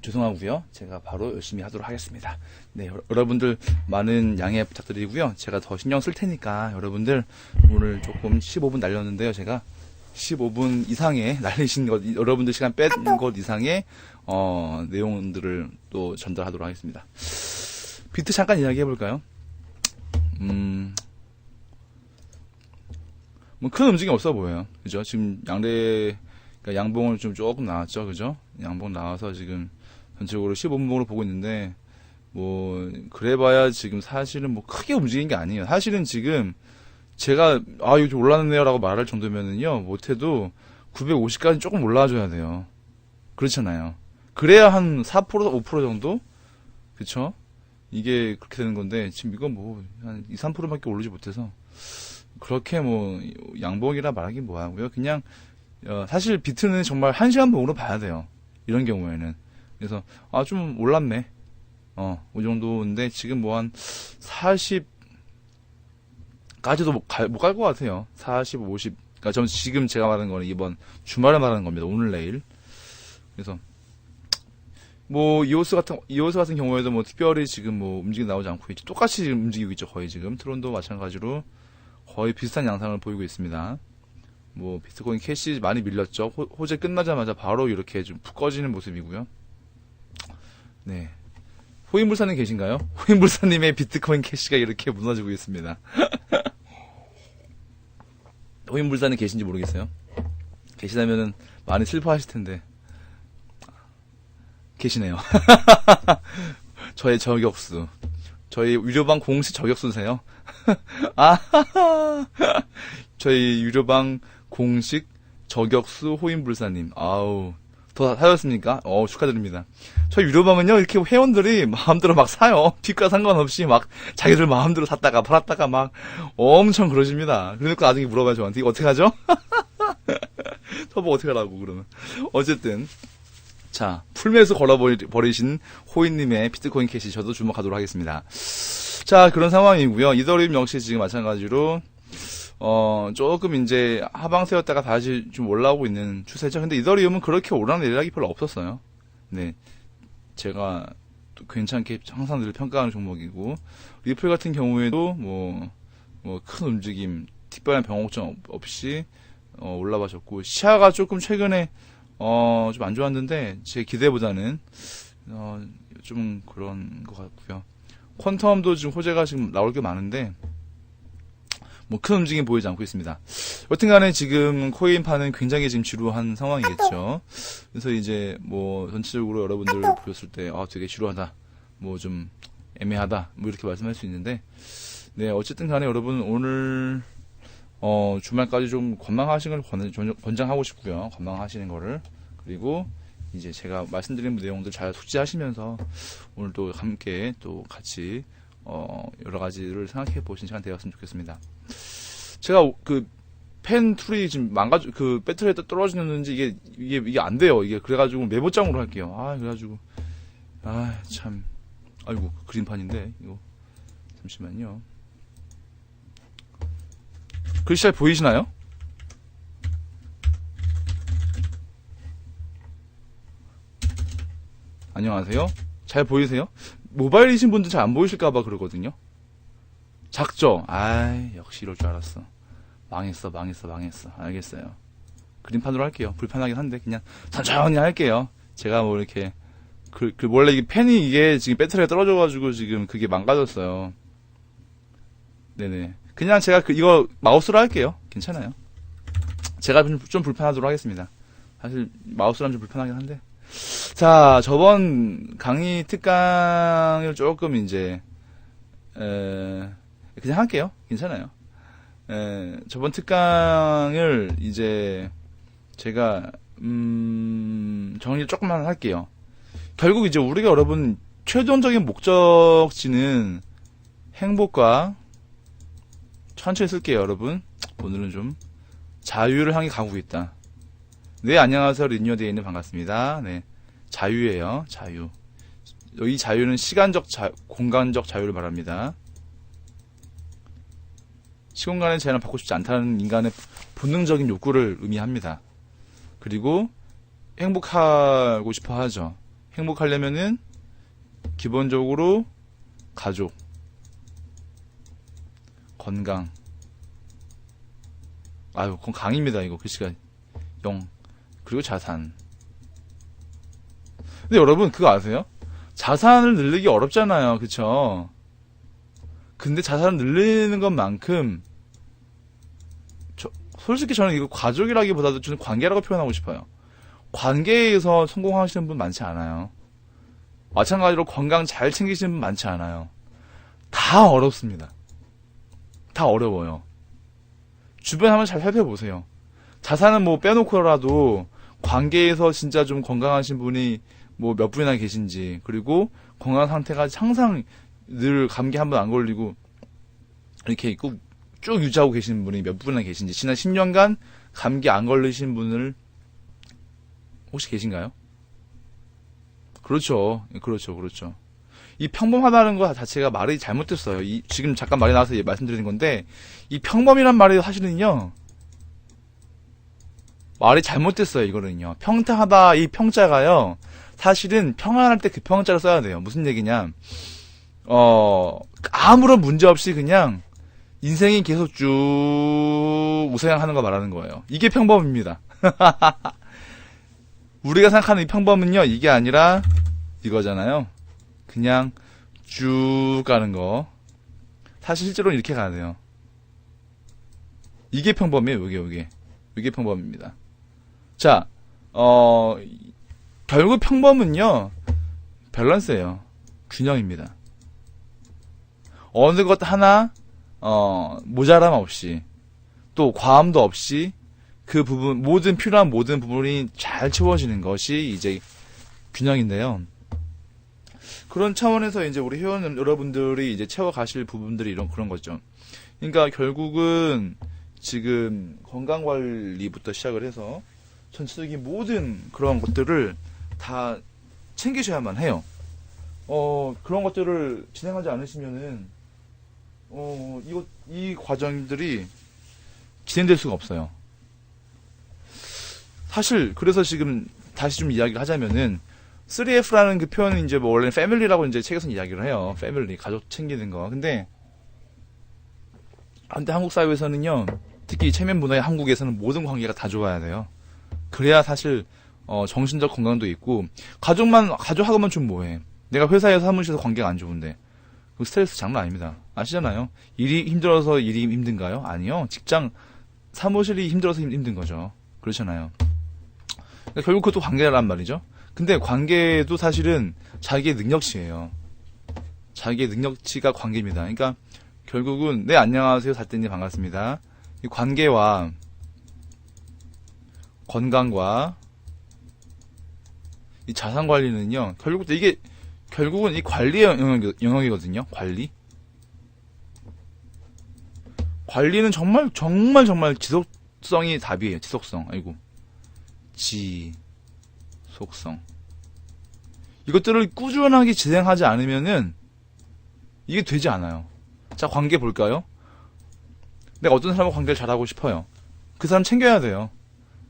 죄송하고요. 제가 바로 열심히 하도록 하겠습니다. 네, 여러분들 많은 양해 부탁드리고요. 제가 더 신경 쓸 테니까 여러분들 오늘 조금 15분 날렸는데요. 제가 15분 이상의 날리신 것, 여러분들 시간 뺀 것 이상의 내용들을 또 전달하도록 하겠습니다. 비트 잠깐 이야기해 볼까요? 뭐 큰 움직임 없어 보여요. 그죠? 지금 그러니까 양봉을 좀 조금 나왔죠. 그죠? 양봉 나와서 지금 전체적으로 15분봉으로 보고 있는데, 뭐, 그래봐야 지금 사실은 뭐 크게 움직인 게 아니에요. 사실은 지금 제가, 이거 좀 올랐네요 라고 말할 정도면은요, 못해도 950까지 조금 올라와줘야 돼요. 그렇잖아요. 그래야 한 4%, 5% 정도? 그쵸? 이게 그렇게 되는 건데, 지금 이건 뭐, 한 2, 3%밖에 오르지 못해서, 그렇게 뭐, 양봉이라 말하기 뭐하고요. 그냥, 사실 비트는 정말 1시간 봉으로 봐야 돼요. 이런 경우에는. 그래서, 좀 올랐네. 이 정도인데, 지금 뭐 한 40까지도 못 갈 것 같아요. 40, 50. 그러니까 전 지금 제가 말하는 거는 이번 주말에 말하는 겁니다. 오늘, 내일. 그래서, 뭐, 이오스 같은 경우에도 뭐, 특별히 지금 뭐, 움직임 나오지 않고 있죠. 똑같이 지금 움직이고 있죠. 거의 지금. 트론도 마찬가지로 거의 비슷한 양상을 보이고 있습니다. 뭐, 비트코인 캐시 많이 밀렸죠. 호재 끝나자마자 바로 이렇게 좀 푹 꺼지는 모습이고요. 네. 호인불사님 계신가요? 호인불사님의 비트코인 캐시가 이렇게 무너지고 있습니다. 호인불사님 계신지 모르겠어요. 계시다면은 많이 슬퍼하실 텐데. 계시네요. 저의 저격수. 저희 유료방 공식 저격수세요. 저희 유료방 공식 저격수 호인불사님. 더 사셨습니까? 축하드립니다. 저희 유료방은요, 이렇게 회원들이 마음대로 막 사요. 빚과 상관없이 막 자기들 마음대로 샀다가 팔았다가 막 엄청 그러십니다. 그러니까 나중에 물어봐요, 저한테. 이거 어떻게 하죠? 저보고 어떻게 하라고, 그러면. 어쨌든. 자, 풀매수 걸어버리신 호인님의 비트코인 캐시 저도 주목하도록 하겠습니다. 자, 그런 상황이고요. 이더리움 역시 지금 마찬가지로 조금 이제 하방세였다가 다시 좀 올라오고 있는 추세죠. 근데 이더리움은 그렇게 오르락내리락이 별로 없었어요. 네. 제가 또 괜찮게 항상 늘 평가하는 종목이고, 리플 같은 경우에도 뭐 큰 움직임, 특별한 변곡점 없이 올라가셨고, 시야가 조금 최근에 좀 안 좋았는데 제 기대보다는 좀 그런 것 같고요. 퀀텀도 지금 호재가 지금 나올 게 많은데 뭐 큰 움직임 보이지 않고 있습니다. 여튼간에 지금 코인파는 굉장히 지금 지루한 상황이겠죠. 그래서 이제 뭐 전체적으로 여러분들 보셨을 때 되게 지루하다, 뭐 좀 애매하다, 뭐 이렇게 말씀할 수 있는데, 네, 어쨌든 간에 여러분 오늘 주말까지 좀 관망하시는 걸 권장하고 싶고요. 관망하시는 거를. 그리고 이제 제가 말씀드린 내용들 잘 숙지하시면서 오늘 또 함께 또 같이 여러 가지를 생각해 보신 시간 되었으면 좋겠습니다. 제가 펜 툴이 지금 그 배터리에 떨어지는지 이게 안 돼요. 이게 그래가지고 메모장으로 할게요. 그래가지고 참, 아이고 그림판인데 이거 잠시만요. 글씨 잘 보이시나요? 안녕하세요. 잘 보이세요? 모바일이신 분들 잘 안 보이실까봐 그러거든요. 작죠? 역시 이럴 줄 알았어. 망했어. 알겠어요. 그림판으로 할게요. 불편하긴 한데 그냥 천천히 할게요. 제가 뭐 이렇게 원래 이 펜이 이게 지금 배터리가 떨어져가지고 지금 그게 망가졌어요. 네네. 그냥 제가 이거 마우스로 할게요. 괜찮아요. 제가 좀 불편하도록 하겠습니다. 사실 마우스로 하면 좀 불편하긴 한데. 자, 저번 강의 특강을 조금 이제 그냥 할게요. 괜찮아요. 저번 특강을 이제 제가 정리 조금만 할게요. 결국 이제 우리가 여러분 최종적인 목적지는 행복과, 천천히 쓸게요, 여러분. 오늘은 좀 자유를 향해 가고 있다. 네, 안녕하세요. 리뉴어데이님 반갑습니다. 네, 자유예요. 자유. 이 자유는 시간적 공간적 자유를 말합니다. 시공간의 제한을 받고 싶지 않다는 인간의 본능적인 욕구를 의미합니다. 그리고 행복하고 싶어 하죠. 행복하려면은 기본적으로 가족, 건강. 아유, 그건 강입니다, 이거 글씨가. 그리고 자산. 근데 여러분, 그거 아세요? 자산을 늘리기 어렵잖아요, 그쵸? 근데 자산을 늘리는 것만큼, 솔직히 저는 이거 가족이라기보다도 저는 관계라고 표현하고 싶어요. 관계에서 성공하시는 분 많지 않아요. 마찬가지로 건강 잘 챙기시는 분 많지 않아요. 다 어렵습니다. 다 어려워요. 주변 한번 잘 살펴보세요. 자산은 뭐 빼놓고라도 관계에서 진짜 좀 건강하신 분이 뭐 몇 분이나 계신지, 그리고 건강 상태가 항상 늘 감기 한 번 안 걸리고 이렇게 있고 쭉 유지하고 계시는 분이 몇 분이나 계신지, 지난 10년간 감기 안 걸리신 분을 혹시 계신가요? 그렇죠. 그렇죠. 이 평범하다는 거 자체가 말이 잘못됐어요. 지금 잠깐 말이 나와서 말씀드리는 건데, 이 평범이란 말이 사실은요, 말이 잘못됐어요, 이거는요. 평탄하다, 이 평자가요, 사실은 평안할 때 그 평자를 써야 돼요. 무슨 얘기냐. 아무런 문제 없이 그냥, 인생이 계속 쭉 우상향하는 거 말하는 거예요. 이게 평범입니다. 우리가 생각하는 이 평범은요, 이게 아니라, 이거잖아요. 그냥 쭉 가는 거. 사실 실제로는 이렇게 가야 돼요. 이게 평범이에요. 이게 평범입니다. 자, 결국 평범은요, 밸런스예요. 균형입니다. 어느 것 하나 모자람 없이, 또 과함도 없이, 그 부분, 필요한 모든 부분이 잘 채워지는 것이 이제 균형인데요. 그런 차원에서 이제 우리 회원 여러분들이 이제 채워가실 부분들이 그런 거죠. 그러니까 결국은 지금 건강관리부터 시작을 해서 전체적인 모든 그런 것들을 다 챙기셔야만 해요. 그런 것들을 진행하지 않으시면은, 이 과정들이 진행될 수가 없어요. 사실, 그래서 지금 다시 좀 이야기를 하자면은, 3F라는 그 표현은 이제 뭐 원래는 패밀리라고 이제 책에서 이야기를 해요. 패밀리, 가족 챙기는 거. 근데 한국 사회에서는요, 특히 체면 문화의 한국에서는 모든 관계가 다 좋아야 돼요. 그래야 사실, 정신적 건강도 있고, 가족하고만 좀 뭐해. 내가 회사에서 사무실에서 관계가 안 좋은데, 그 스트레스 장난 아닙니다. 아시잖아요? 일이 힘들어서 일이 힘든가요? 아니요. 사무실이 힘들어서 힘든 거죠. 그렇잖아요. 그러니까 결국 그것도 관계란 말이죠. 근데 관계도 사실은 자기의 능력치예요. 자기의 능력치가 관계입니다. 그러니까 결국은 네, 안녕하세요, 사태님 반갑습니다. 이 관계와 건강과 이 자산 관리는요, 결국은 이 관리의 영역이거든요. 관리는 정말 지속성이 답이에요. 지속성. 지속성. 이것들을 꾸준하게 진행하지 않으면은 이게 되지 않아요. 자, 관계 볼까요? 내가 어떤 사람과 관계를 잘하고 싶어요. 그 사람 챙겨야 돼요.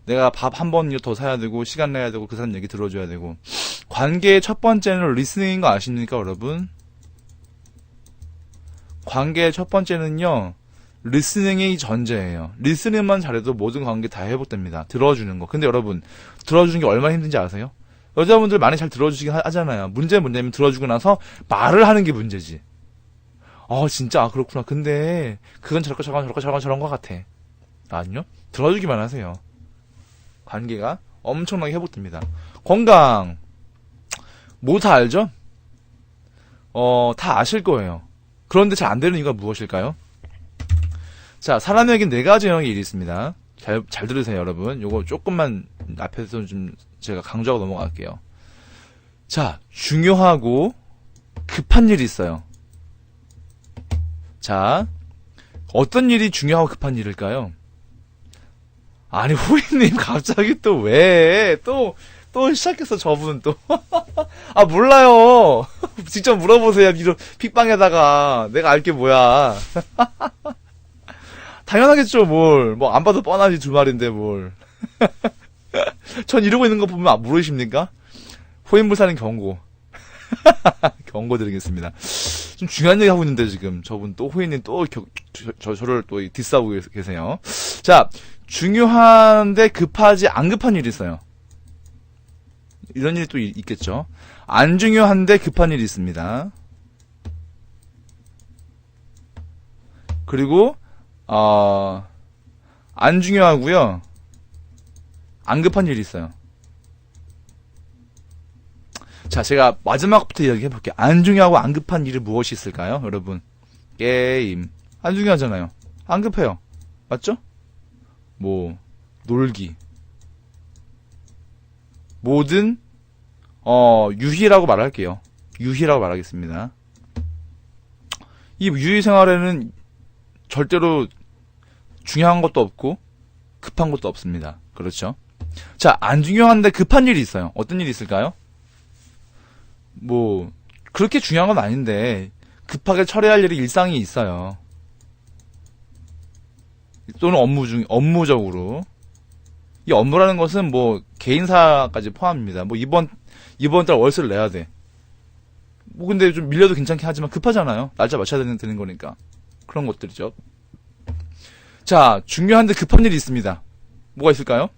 내가 밥 한 번 더 사야 되고, 시간 내야 되고, 그 사람 얘기 들어줘야 되고. 관계의 첫 번째는 리스닝인 거 아십니까, 여러분? 관계의 첫 번째는요, 리스닝이 전제예요. 리스닝만 잘해도 모든 관계 다 회복됩니다. 들어주는 거. 근데 여러분, 들어주는 게 얼마나 힘든지 아세요? 여자분들 많이 잘 들어주시긴 하잖아요. 문제는 뭐냐면 들어주고 나서 말을 하는 게 문제지. 진짜, 그렇구나. 근데, 그건 저런 것 같아. 아니요? 들어주기만 하세요. 관계가 엄청나게 회복됩니다. 건강. 뭐 다 알죠? 다 아실 거예요. 그런데 잘 안 되는 이유가 무엇일까요? 자, 사람에겐 4가지 영역의 일이 있습니다. 잘 들으세요, 여러분. 요거 조금만 앞에서 좀 제가 강조하고 넘어갈게요. 자, 중요하고 급한 일이 있어요. 자, 어떤 일이 중요하고 급한 일일까요? 아니, 호이님, 갑자기 또 왜? 또 시작했어, 저분 또. 몰라요. 직접 물어보세요, 픽방에다가. 내가 알게 뭐야. 당연하겠죠, 뭘. 안 봐도 뻔하지, 두 말인데, 뭘. 전 이러고 있는 거 보면 모르십니까? 호인불사님 경고. 경고 드리겠습니다. 좀 중요한 얘기 하고 있는데, 지금. 저분 또, 호인님 또, 저를 또 디스하고 계세요. 자, 중요한데 급하지, 안 급한 일이 있어요. 이런 일이 또 있겠죠. 안 중요한데 급한 일이 있습니다. 그리고, 안 중요하고요. 안 급한 일이 있어요. 자, 제가 마지막부터 이야기해 볼게요. 안 중요하고 안 급한 일이 무엇이 있을까요, 여러분? 게임. 안 중요하잖아요. 안 급해요. 맞죠? 뭐, 놀기. 뭐든, 유희라고 말할게요. 유희라고 말하겠습니다. 이 유희 생활에는 절대로 중요한 것도 없고, 급한 것도 없습니다. 그렇죠? 자, 안 중요한데 급한 일이 있어요. 어떤 일이 있을까요? 뭐 그렇게 중요한 건 아닌데 급하게 처리할 일이 일상이 있어요. 또는 업무적으로. 이 업무라는 것은 뭐 개인사까지 포함입니다. 뭐 이번 달 월세를 내야 돼. 뭐 근데 좀 밀려도 괜찮긴 하지만 급하잖아요. 날짜 맞춰야 되는 거니까. 그런 것들이죠. 자, 중요한데 급한 일이 있습니다. 뭐가 있을까요?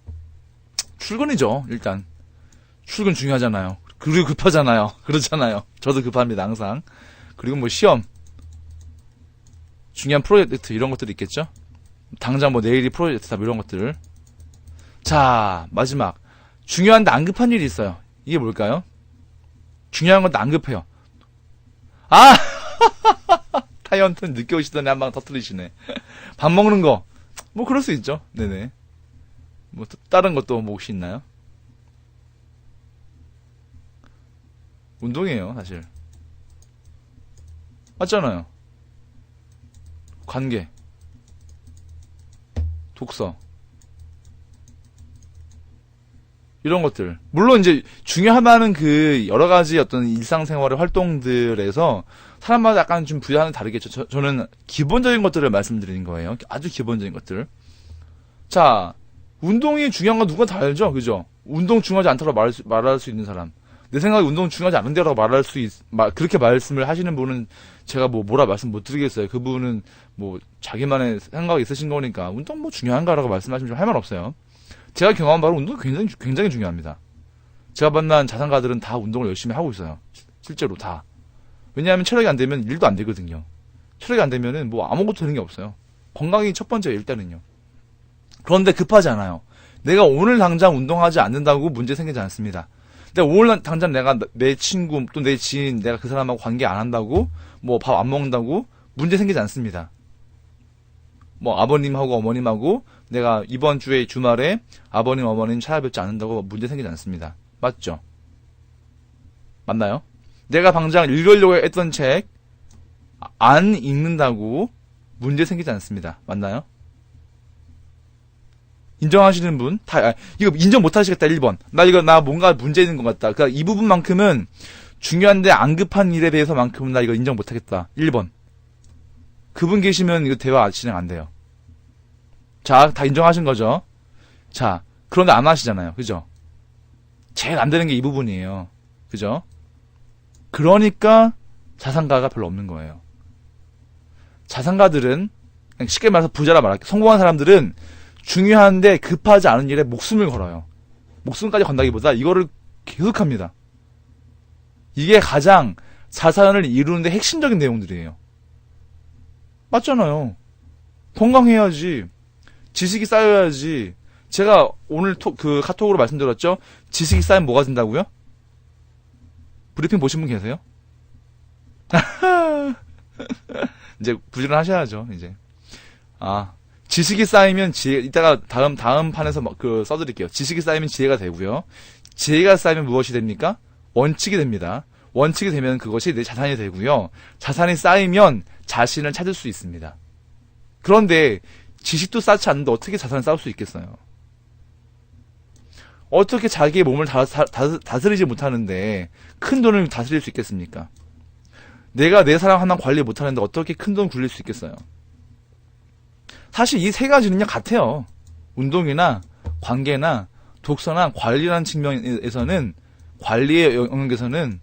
출근이죠. 일단 출근 중요하잖아요. 그리고 급하잖아요. 그렇잖아요. 저도 급합니다, 항상. 그리고 뭐 시험, 중요한 프로젝트 이런 것들이 있겠죠. 당장 뭐 내일이 프로젝트다 뭐 이런 것들. 자, 마지막 중요한데 안 급한 일이 있어요. 이게 뭘까요? 중요한 건데 안 급해요. 아! 타이언트는 늦게 오시더니 한 방 터뜨리시네. 밥 먹는 거. 뭐 그럴 수 있죠. 네네. 뭐 다른 것도 뭐 혹시 있나요? 운동이에요, 사실. 맞잖아요. 관계, 독서, 이런 것들. 물론 이제 중요하다는 그 여러 가지 어떤 일상생활의 활동들에서 사람마다 약간 좀 분야는 다르겠죠. 저는 기본적인 것들을 말씀드리는 거예요. 아주 기본적인 것들. 자, 운동이 중요한 건 누가 다 알죠, 그죠? 운동 중요하지 않다고 말할 수 있는 사람. 내 생각에 운동 중요하지 않은데라고 말할 그렇게 말씀을 하시는 분은 제가 뭐라 말씀 못 드리겠어요. 그분은 뭐 자기만의 생각이 있으신 거니까 운동 뭐 중요한가라고 말씀하시면 좀 할 말 없어요. 제가 경험한 바로 운동이 굉장히 중요합니다. 제가 만난 자산가들은 다 운동을 열심히 하고 있어요. 실제로 다. 왜냐하면 체력이 안 되면 일도 안 되거든요. 체력이 안 되면은 뭐 아무것도 되는 게 없어요. 건강이 첫 번째예요, 일단은요. 그런데 급하지 않아요. 내가 오늘 당장 운동하지 않는다고 문제 생기지 않습니다. 근데 오늘 당장 내가 내 친구 또 내 지인 내가 그 사람하고 관계 안 한다고 뭐 밥 안 먹는다고 문제 생기지 않습니다. 뭐 아버님하고 어머님하고 내가 이번 주에 주말에 아버님 어머님 찾아뵙지 않는다고 문제 생기지 않습니다. 맞죠? 맞나요? 내가 당장 읽으려고 했던 책 안 읽는다고 문제 생기지 않습니다. 맞나요? 인정하시는 분? 이거 인정 못 하시겠다, 1번. 나 뭔가 문제 있는 것 같다. 그러니까 이 부분만큼은 중요한데 안 급한 일에 대해서만큼은 나 이거 인정 못 하겠다. 1번. 그분 계시면 이거 대화 진행 안 돼요. 자, 다 인정하신 거죠? 자, 그런데 안 하시잖아요. 그죠? 제일 안 되는 게 이 부분이에요. 그죠? 그러니까 자산가가 별로 없는 거예요. 자산가들은, 그냥 쉽게 말해서 부자라 말할게요. 성공한 사람들은 중요한데 급하지 않은 일에 목숨을 걸어요. 목숨까지 건다기보다 이거를 계속합니다. 이게 가장 자산을 이루는데 핵심적인 내용들이에요. 맞잖아요. 건강해야지. 지식이 쌓여야지. 제가 오늘 그 카톡으로 말씀드렸죠? 지식이 쌓이면 뭐가 된다고요? 브리핑 보신 분 계세요? 이제 부지런하셔야죠, 이제. 지식이 쌓이면 이따가 다음 판에서 써드릴게요. 지식이 쌓이면 지혜가 되고요. 지혜가 쌓이면 무엇이 됩니까? 원칙이 됩니다. 원칙이 되면 그것이 내 자산이 되고요. 자산이 쌓이면 자신을 찾을 수 있습니다. 그런데 지식도 쌓지 않는데 어떻게 자산을 쌓을 수 있겠어요? 어떻게 자기의 몸을 다스리지 못하는데 큰 돈을 다스릴 수 있겠습니까? 내가 내 사람 하나 관리 못하는데 어떻게 큰 돈 굴릴 수 있겠어요? 사실 이 세 가지는요 같아요. 운동이나 관계나 독서나 관리라는 측면에서는 관리의 영역에서는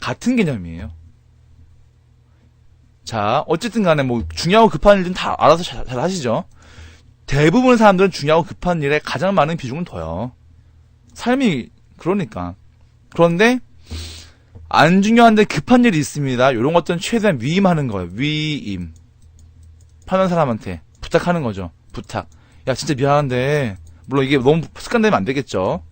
같은 개념이에요. 자, 어쨌든 간에 뭐 중요하고 급한 일은 다 알아서 잘 하시죠. 대부분 사람들은 중요하고 급한 일에 가장 많은 비중을 둬요. 삶이 그러니까. 그런데 안 중요한데 급한 일이 있습니다. 이런 것들은 최대한 위임하는 거예요. 위임. 편한 사람한테 부탁하는 거죠. 부탁. 야, 진짜 미안한데, 물론 이게 너무 습관되면 안 되겠죠.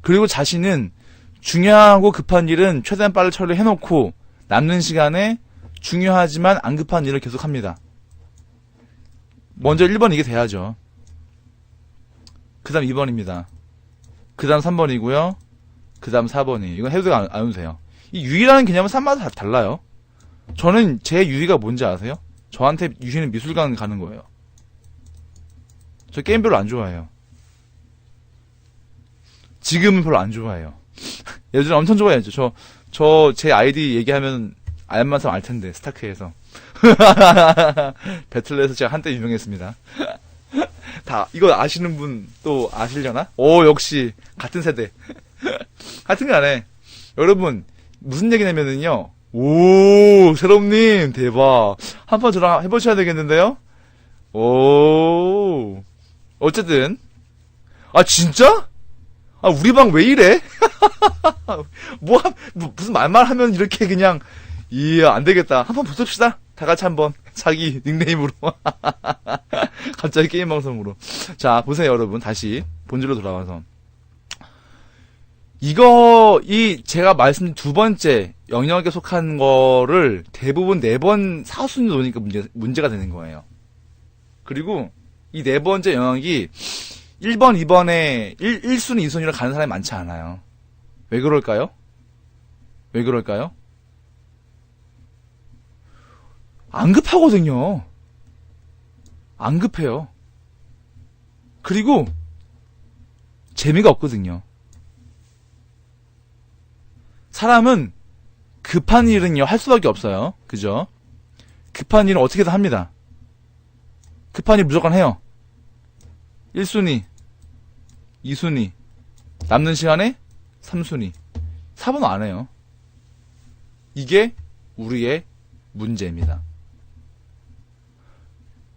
그리고 자신은 중요하고 급한 일은 최대한 빨리 처리를 해놓고 남는 시간에 중요하지만 안 급한 일을 계속 합니다. 먼저 1번 이게 돼야죠. 그 다음 2번입니다. 그 다음 3번이고요. 그 다음 4번이. 이건 해도 안 해도 돼요. 이 유의라는 개념은 사람마다 달라요. 저는 제 유의가 뭔지 아세요? 저한테 유의는 미술관 가는 거예요. 저 게임 별로 안 좋아해요. 지금은 별로 안 좋아해요. 예전에 엄청 좋아했죠. 제 아이디 얘기하면 알만 사람 알 텐데, 스타크에서. 배틀넷에서 제가 한때 유명했습니다. 다, 이거 아시는 분 또 아시려나? 오, 역시, 같은 세대. 하여튼 간에, 여러분, 무슨 얘기냐면은요, 오, 새롬님, 대박. 한번 저랑 해보셔야 되겠는데요? 오, 어쨌든. 아, 진짜? 아, 우리 방 왜 이래? 무슨 말만 하면 이렇게 그냥, 이야, 안 되겠다. 한번 붙읍시다. 다 같이 한번. 자기 닉네임으로. 갑자기 게임 방송으로. 자, 보세요, 여러분. 다시 본질로 돌아와서. 제가 말씀드린 두 번째 영역에 속한 거를 대부분 4번 사순위 놓으니까 문제가 되는 거예요. 그리고 이 4번째 영역이 1번, 2번에 1순위, 2순위로 가는 사람이 많지 않아요. 왜 그럴까요? 왜 그럴까요? 안 급하거든요. 안 급해요. 그리고 재미가 없거든요. 사람은 급한 일은요, 할 수밖에 없어요. 그죠? 급한 일은 어떻게든 합니다. 급한 일 무조건 해요. 1순위, 2순위, 남는 시간에 3순위. 4번 안 해요. 이게 우리의 문제입니다.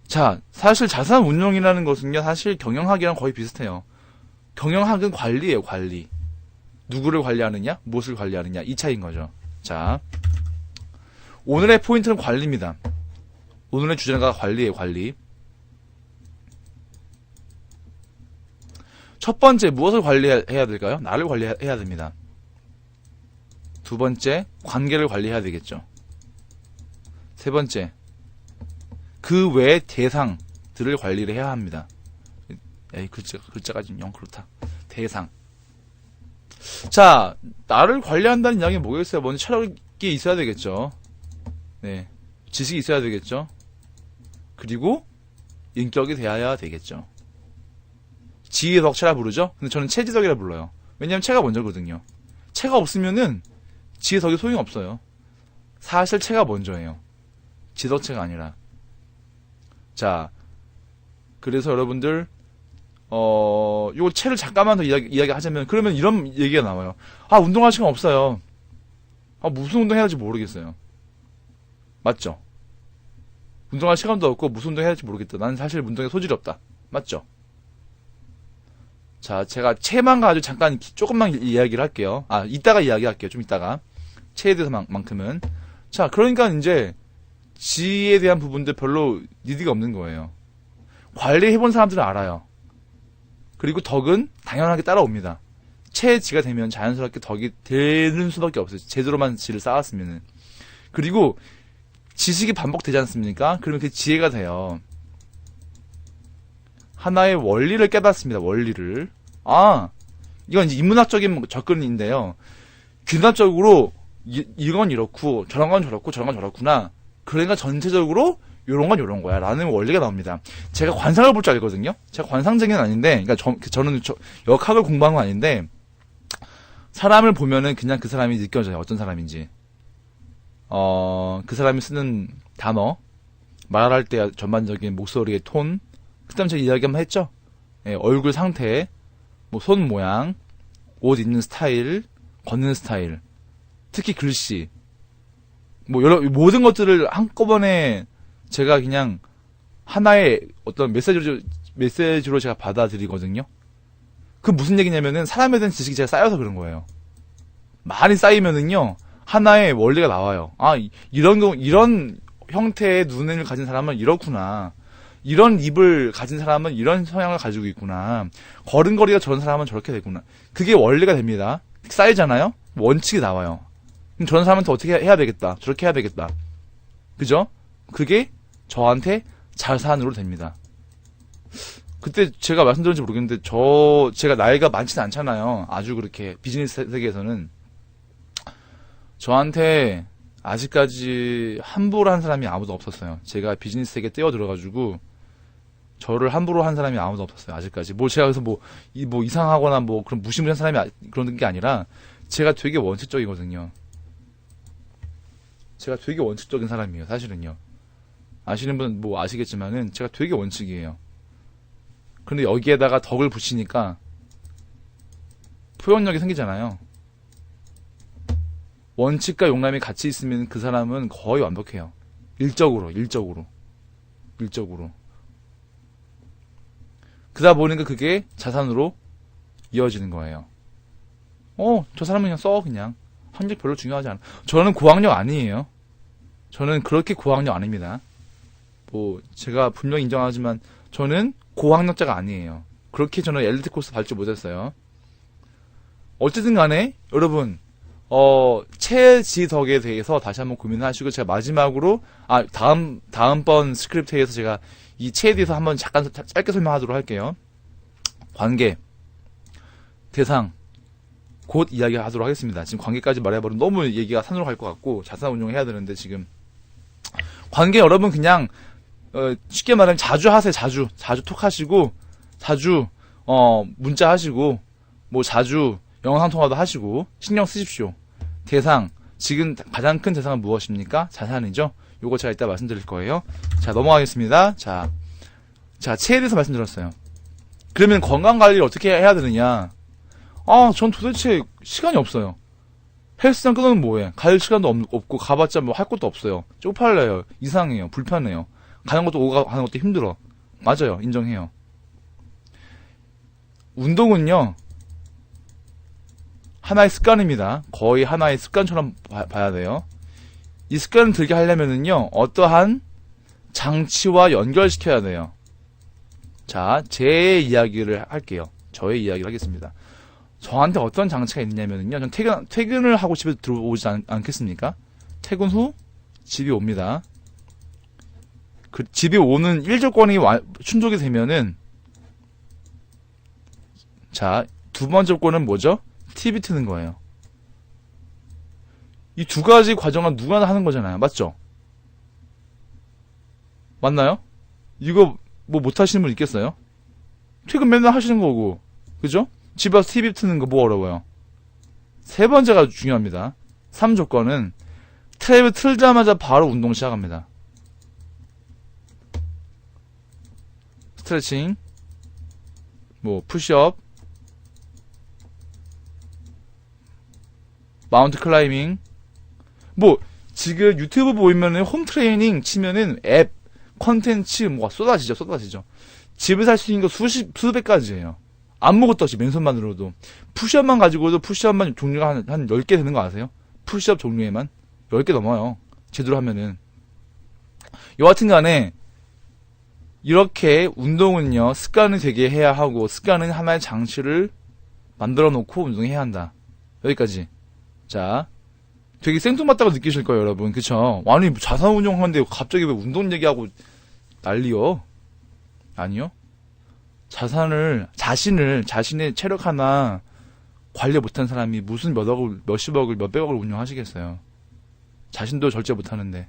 자, 사실 자산 운용이라는 것은요, 사실 경영학이랑 거의 비슷해요. 경영학은 관리예요, 관리. 누구를 관리하느냐, 무엇을 관리하느냐, 이 차이인 거죠. 자, 오늘의 포인트는 관리입니다. 오늘의 주제가 관리예요, 관리. 첫 번째, 무엇을 관리해야 될까요? 나를 관리해야 됩니다. 두 번째, 관계를 관리해야 되겠죠. 세 번째, 그 외의 대상들을 관리를 해야 합니다. 에이, 글자가 좀 영 그렇다. 대상. 자, 나를 관리한다는 이야기는 뭐겠어요? 먼저 철학이 있어야 되겠죠. 네. 지식이 있어야 되겠죠. 그리고 인격이 되어야 되겠죠. 지혜덕체라 부르죠? 근데 저는 체지덕이라 불러요. 왜냐면 체가 먼저거든요. 체가 없으면은 지혜덕이 소용이 없어요. 사실 체가 먼저예요. 지덕체가 아니라. 자, 그래서 여러분들, 요 체를 잠깐만 더 이야기 하자면, 그러면 이런 얘기가 나와요. 아, 운동할 시간 없어요. 아, 무슨 운동 해야 할지 모르겠어요. 맞죠? 운동할 시간도 없고, 무슨 운동 해야 할지 모르겠다. 나는 사실 운동에 소질이 없다. 맞죠? 자, 제가 체만 가지고 잠깐 조금만 이야기를 할게요. 아, 이따가 이야기할게요. 좀 이따가. 체에 대해서만큼은. 자, 그러니까 이제, 지에 대한 부분들 별로 니드가 없는 거예요. 관리해본 사람들은 알아요. 그리고 덕은 당연하게 따라옵니다. 체지가 되면 자연스럽게 덕이 되는 수밖에 없어요. 제대로만 지를 쌓았으면은. 그리고 지식이 반복되지 않습니까? 그러면 그게 지혜가 돼요. 하나의 원리를 깨닫습니다. 원리를. 아, 이건 이제 인문학적인 접근인데요. 균합적으로 이건 이렇고 저런 건 저렇고 저런 건 저렇구나. 그러니까 전체적으로 요런 건 요런 거야 라는 원리가 나옵니다. 제가 관상을 볼 줄 알거든요. 제가 관상쟁이는 아닌데, 그러니까 저는 역학을 공부한 건 아닌데, 사람을 보면은 그냥 그 사람이 느껴져요. 어떤 사람인지. 그 사람이 쓰는 단어, 말할 때 전반적인 목소리의 톤, 그 다음 제가 이야기 한번 했죠. 예, 얼굴 상태, 뭐 손 모양, 옷 입는 스타일, 걷는 스타일, 특히 글씨, 뭐 여러 모든 것들을 한꺼번에 제가 그냥 하나의 어떤 메시지로 제가 받아들이거든요. 그 무슨 얘기냐면은 사람에 대한 지식이 제가 쌓여서 그런 거예요. 많이 쌓이면은요 하나의 원리가 나와요. 아, 이런 형태의 눈을 가진 사람은 이렇구나. 이런 입을 가진 사람은 이런 성향을 가지고 있구나. 걸음걸이가 저런 사람은 저렇게 되구나. 그게 원리가 됩니다. 쌓이잖아요? 원칙이 나와요. 그럼 저런 사람한테 어떻게 해야 되겠다. 저렇게 해야 되겠다. 그죠? 그게 저한테 자산으로 됩니다. 그때 제가 말씀드렸는지 모르겠는데 제가 나이가 많지는 않잖아요. 아주 그렇게 비즈니스 세계에서는. 저한테 아직까지 함부로 한 사람이 아무도 없었어요. 제가 비즈니스 세계에 뛰어들어가지고 저를 함부로 한 사람이 아무도 없었어요. 아직까지. 뭐 제가 그래서 뭐 이상하거나 뭐 그런 무시무시한 사람이 그런 게 아니라 제가 되게 원칙적이거든요. 제가 되게 원칙적인 사람이에요. 사실은요. 아시는 분 뭐 아시겠지만은 제가 되게 원칙이에요. 근데 여기에다가 덕을 붙이니까 표현력이 생기잖아요. 원칙과 용남이 같이 있으면 그 사람은 거의 완벽해요. 일적으로. 그러다 보니까 그게 자산으로 이어지는 거예요. 저 사람은 그냥 그냥. 학력 별로 중요하지 않아. 저는 고학력 아니에요. 저는 그렇게 고학력 아닙니다. 뭐, 제가 분명히 인정하지만, 저는 고학력자가 아니에요. 그렇게 저는 엘리트 코스 밟지 못했어요. 어쨌든 간에, 여러분, 최지덕에 대해서 다시 한번 고민하시고, 제가 마지막으로, 다음번 스크립트에서 제가 이 체에 대해서 한번 잠깐 짧게 설명하도록 할게요. 관계, 대상, 곧 이야기하도록 하겠습니다. 지금 관계까지 말해버리면 너무 얘기가 산으로 갈 것 같고, 자산 운용해야 되는데, 지금. 관계 여러분 그냥, 쉽게 말하면 자주 하세요, 자주 톡 하시고, 자주, 문자 하시고, 뭐 자주 영상통화도 하시고, 신경 쓰십시오. 대상, 지금 가장 큰 대상은 무엇입니까? 자산이죠? 요거 제가 이따 말씀드릴 거예요. 자, 넘어가겠습니다. 자, 체에 대해서 말씀드렸어요. 그러면 건강관리를 어떻게 해야 되느냐? 전 도대체 시간이 없어요. 헬스장 끊으면 뭐해? 갈 시간도 없고, 가봤자 뭐 할 것도 없어요. 쪽팔려요. 이상해요. 불편해요. 가는 것도 오고 가는 것도 힘들어. 맞아요. 인정해요. 운동은요, 하나의 습관입니다. 거의 하나의 습관처럼 봐야 돼요. 이 습관을 들게 하려면은요, 어떠한 장치와 연결시켜야 돼요. 자, 제 이야기를 할게요. 저의 이야기를 하겠습니다. 저한테 어떤 장치가 있냐면요, 전 퇴근을 하고 집에 들어오지 않겠습니까? 퇴근 후 집에 옵니다. 그 집에 오는 일조건이 충족이 되면은, 자, 두 번째 조건은 뭐죠? TV 트는 거예요. 이 두 가지 과정은 누구나 하는 거잖아요. 맞죠? 맞나요? 이거 뭐 못하시는 분 있겠어요? 퇴근 맨날 하시는 거고, 그죠? 집에 와서 TV 트는 거 뭐 어려워요? 세 번째가 중요합니다. 3조건은 텔레비 틀자마자 바로 운동 시작합니다. 스트레칭, 뭐 푸시업, 마운트 클라이밍, 뭐 지금 유튜브 보이면은 홈 트레이닝 치면은 앱 컨텐츠 뭐가 쏟아지죠. 집에서 할 수 있는 거 수백 가지예요. 아무것도 없이 맨손만으로도. 푸시업만 가지고도 푸시업만 종류가 한 10개 되는 거 아세요? 푸시업 종류에만 10개 넘어요. 제대로 하면은. 여하튼 간에 이렇게 운동은요, 습관을 되게 해야 하고, 습관은 하나의 장치를 만들어 놓고 운동해야 한다. 여기까지. 자, 되게 생뚱맞다고 느끼실 거예요, 여러분. 그쵸? 아니, 자산 운용하는데 갑자기 왜 운동 얘기하고 난리요? 아니요. 자신의 체력 하나 관리 못한 사람이 무슨 몇십억을, 몇백억을 운용하시겠어요. 자신도 절제 못하는데.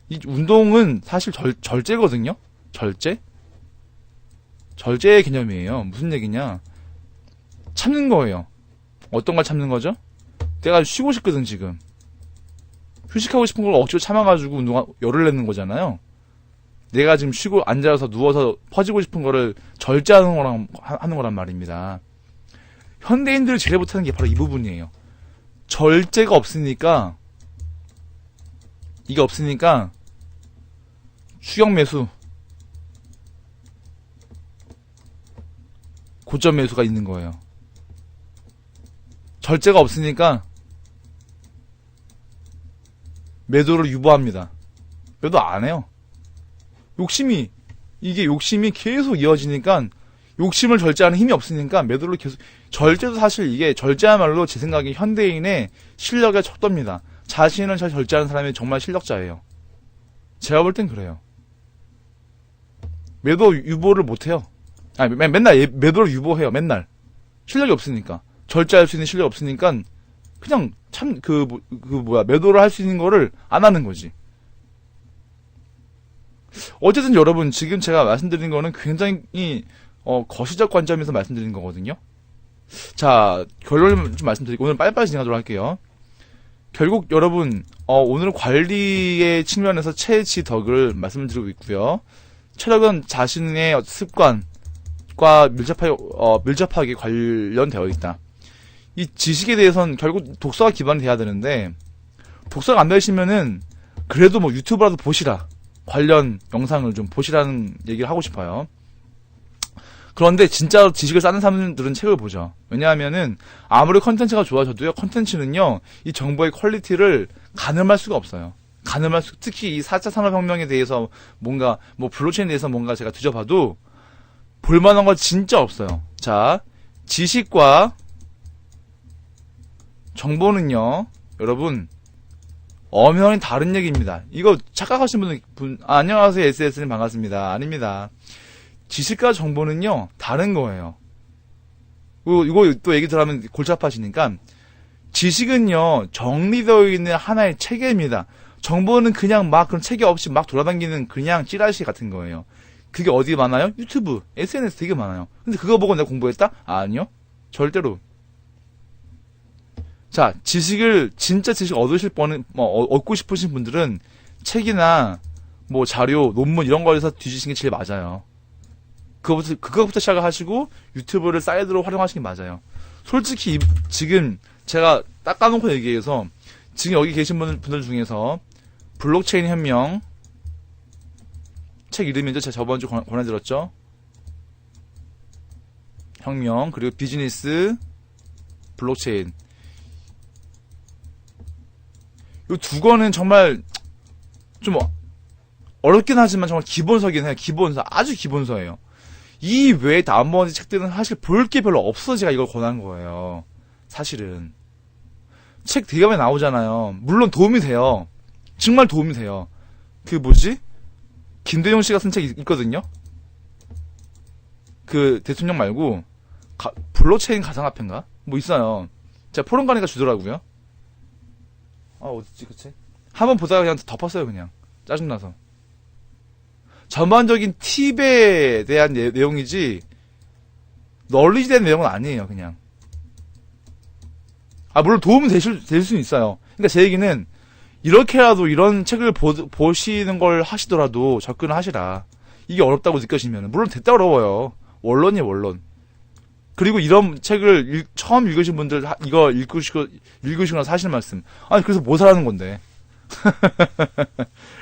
이 운동은 사실 절제거든요? 절제? 절제의 개념이에요. 무슨 얘기냐? 참는 거예요. 어떤 걸 참는 거죠? 내가 쉬고 싶거든, 지금. 휴식하고 싶은 걸 억지로 참아가지고 열을 내는 거잖아요. 내가 지금 쉬고 앉아서 누워서 퍼지고 싶은 거를 절제하는 하는 거란 말입니다. 현대인들이 제일 못하는 게 바로 이 부분이에요. 절제가 없으니까, 이게 없으니까, 추격 매수, 고점 매수가 있는 거예요. 절제가 없으니까, 매도를 유보합니다. 매도 안 해요. 이게 욕심이 계속 이어지니까, 욕심을 절제하는 힘이 없으니까 매도를 계속, 절제도 사실 이게, 절제야말로 제 생각에 현대인의 실력의 척도입니다. 자신을 잘 절제하는 사람이 정말 실력자예요. 제가 볼 땐 그래요. 매도 유보를 못해요. 아니, 맨날 매도를 유보해요, 맨날. 실력이 없으니까. 절제할 수 있는 실력이 없으니까, 그냥 매도를 할 수 있는 거를 안 하는 거지. 어쨌든 여러분, 지금 제가 말씀드린 거는 굉장히, 거시적 관점에서 말씀드린 거거든요. 자, 결론을 좀 말씀드리고, 오늘 빨리빨리 진행하도록 할게요. 결국 여러분, 오늘 관리의 측면에서 체지덕을 말씀드리고 있고요. 체력은 자신의 습관과 밀접하게 관련되어 있다. 이 지식에 대해서는 결국 독서가 기반이 돼야 되는데, 독서가 안 되시면은, 그래도 뭐 유튜브라도 보시라. 관련 영상을 좀 보시라는 얘기를 하고 싶어요. 그런데 진짜 지식을 쌓는 사람들은 책을 보죠. 왜냐하면은 아무리 컨텐츠가 좋아져도요, 컨텐츠는요, 이 정보의 퀄리티를 가늠할 수가 없어요. 특히 이 4차 산업혁명에 대해서 뭔가, 블록체인에 대해서 뭔가 제가 뒤져봐도 볼만한 거 진짜 없어요. 자, 지식과 정보는요, 여러분, 엄연히 다른 얘기입니다. 이거 착각하신 안녕하세요, SS님 반갑습니다. 아닙니다. 지식과 정보는요, 다른 거예요. 이거 또 얘기 들어가면 골치 아파지니까, 지식은요, 정리되어 있는 하나의 체계입니다. 정보는 그냥 그런 체계 없이 막 돌아다니는 그냥 찌라시 같은 거예요. 그게 어디 많아요? 유튜브, SNS 되게 많아요. 근데 그거 보고 내가 공부했다? 아니요. 절대로. 자, 진짜 지식 얻고 싶으신 분들은 책이나, 자료, 논문 이런 거에서 뒤지시는 게 제일 맞아요. 그거부터 시작을 하시고, 유튜브를 사이드로 활용하시는 게 맞아요. 솔직히, 지금, 제가 딱 까놓고 얘기해서, 지금 여기 계신 분들 중에서, 블록체인 혁명, 책 이름이죠. 제가 저번주 권해드렸죠. 혁명, 그리고 비즈니스, 블록체인. 이 두 권은 정말, 좀, 어렵긴 하지만 정말 기본서긴 해요. 아주 기본서예요. 이 외에 나머지 책들은 사실 볼 게 별로 없어서 제가 이걸 권한 거예요. 사실은. 책 되게 많이 나오잖아요. 물론 도움이 돼요. 정말 도움이 돼요. 김대중 씨가 쓴 책 있거든요? 대통령 말고, 블록체인 가상화폐인가? 있어요. 제가 포럼 가니까 주더라고요. 어딨지, 그 책? 한번 보다가 그냥 덮었어요, 그냥. 짜증나서. 전반적인 팁에 대한 내용이지, 널리지 된 내용은 아니에요, 그냥. 물론 도움이 될 수는 있어요. 그러니까 제 얘기는, 이렇게라도 이런 책을 보시는 걸 하시더라도 접근을 하시라. 이게 어렵다고 느껴지면. 물론 됐다 어려워요. 원론이에요, 원론. 그리고 이런 책을 처음 읽으신 분들, 이거 읽으시고 나서 하시는 말씀. 그래서 뭐 사라는 건데.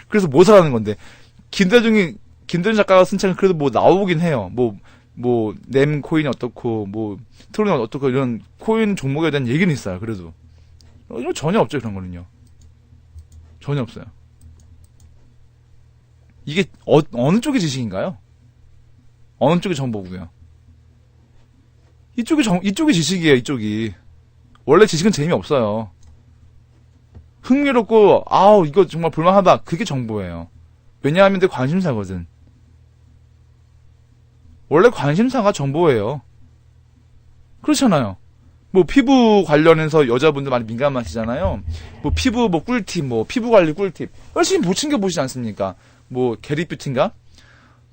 그래서 뭐 사라는 건데. 김대중 작가가 쓴 책은 그래도 나오긴 해요. 넴 코인이 어떻고, 트론이 어떻고, 이런 코인 종목에 대한 얘기는 있어요, 그래도. 이거 전혀 없죠, 그런 거는요. 전혀 없어요. 이게, 어느 쪽의 지식인가요? 어느 쪽의 정보고요? 이쪽이 지식이에요, 이쪽이. 원래 지식은 재미없어요. 흥미롭고, 이거 정말 볼만하다. 그게 정보예요. 왜냐하면 내 관심사거든. 원래 관심사가 정보예요. 그렇잖아요. 피부 관련해서 여자분들 많이 민감하시잖아요. 피부 꿀팁, 피부 관리 꿀팁. 열심히 못 챙겨보시지 않습니까? 게리뷰티인가?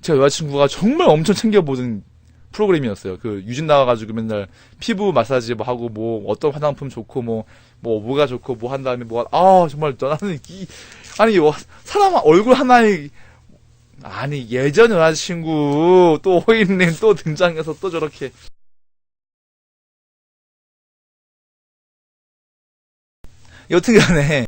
제 여자친구가 정말 엄청 챙겨보던 프로그램이었어요. 유진 나와가지고 맨날 피부 마사지 하고, 어떤 화장품 좋고, 뭐가 좋고, 한 다음에 정말 나는 사람 얼굴 하나에, 예전 여자친구, 또 호인님 또 등장해서 또 저렇게. 여튼간에